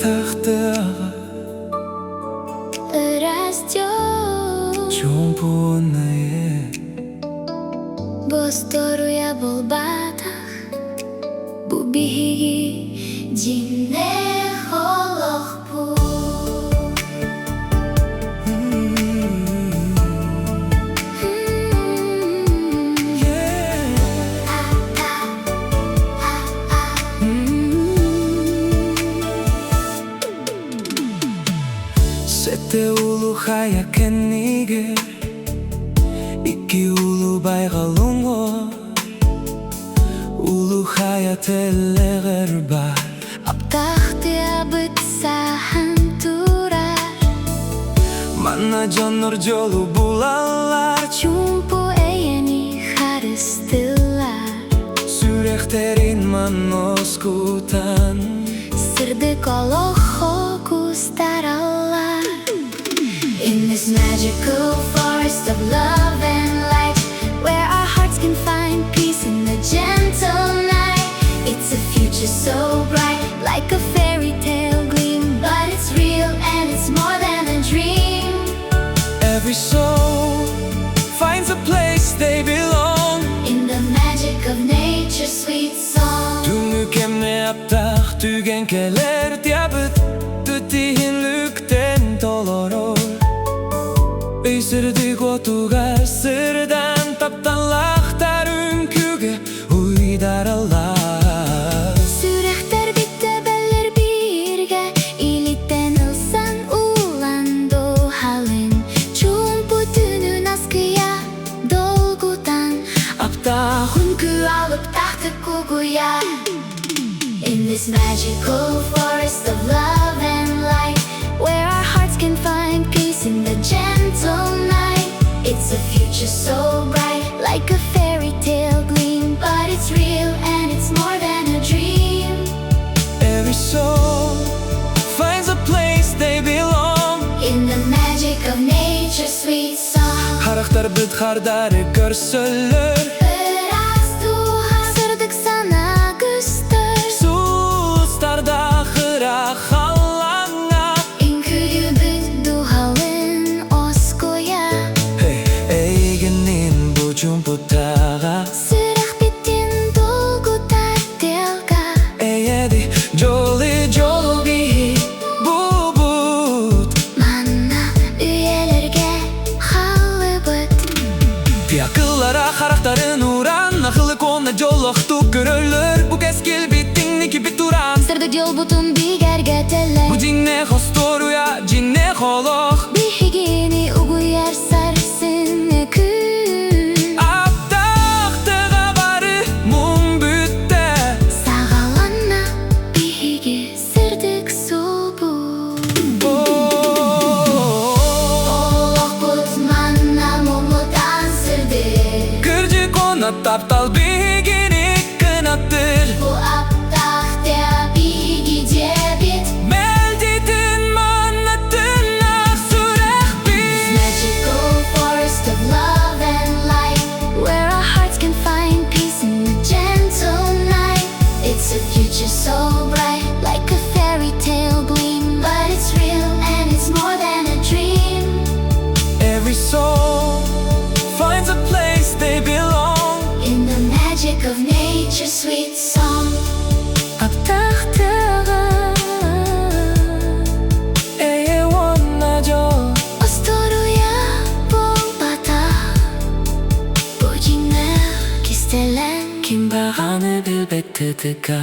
аптақтағы Растет чумпуное Босторуя болбатах Бубиги Димне холохпу Сетте улу хая кенниге Икки улу байгалунго Улу хая телегер бар Аптахты абытсахан турар Манна жоннор жолу булалар Чумпу эйени харыстылар Сүректерин маноскутан Сырды колохо кустаралар In this magical forest of love and light Where our hearts can find peace in the gentle night It's a future so bright, like a fairy tale gleam But it's real and it's more than a dream Every soul finds a place they belong In the magic of nature's sweet song Түнгі кемне аптақ түйген келер диабыт Түтейінліктен толорор Өйсірдік отуға сырдан таптанлақтар үңкіге уйдаралар Сүректер бітті бәлір бірге Илиттен ылсан уланду халын Чумпу түнін аскыя долгутан Аптақ Хүнкі алып тақты кугуя In this magical forest of love and light Where our hearts can find peace in the gentle night It's a future so bright, like a fairy tale gleam But it's real and it's more than a dream Every soul finds a place they belong In the magic of nature's sweet song Харақтар бүт қардары көрсөлөр Біраз туға сырдық сана күстір Суыстарда қыра қалаңа Инкүді бүт дұғалын оскоя Эйгенин бу чумпутага Сырақ беттен долгу тартелка Эйеди жолы бихи бубут Манна үйелерге халы бұт Пиякылара характарын уран Ақылы кона жолоқту көрөлөр Бу кескил биттин ники бит туран Сырды жол бұтын бигерге теле Бу жинне хосторуя жинне холох Бихигини угуяр сарсын күн Аптақтыға бары мұң бүтті Сағаланна бихиге сырдық сол бұл Олық бұт манна мұмлыдан сырды Кыржы кона таптал бигини кынаттыр Бу аптақта биги дебит Мелдитин маннатын ақ сүрек бит Magical forest of love and light Where our hearts can find peace in the gentle night It's a future so bright, like a fairy tale gleam But it's real and it's more than a dream Every soul finds a place they belong In the magic of nature's sweet song Аптақтыға эйе уонна жо Осторуя болбата Бу жинне кистелен Ким бағаны білбетті тіка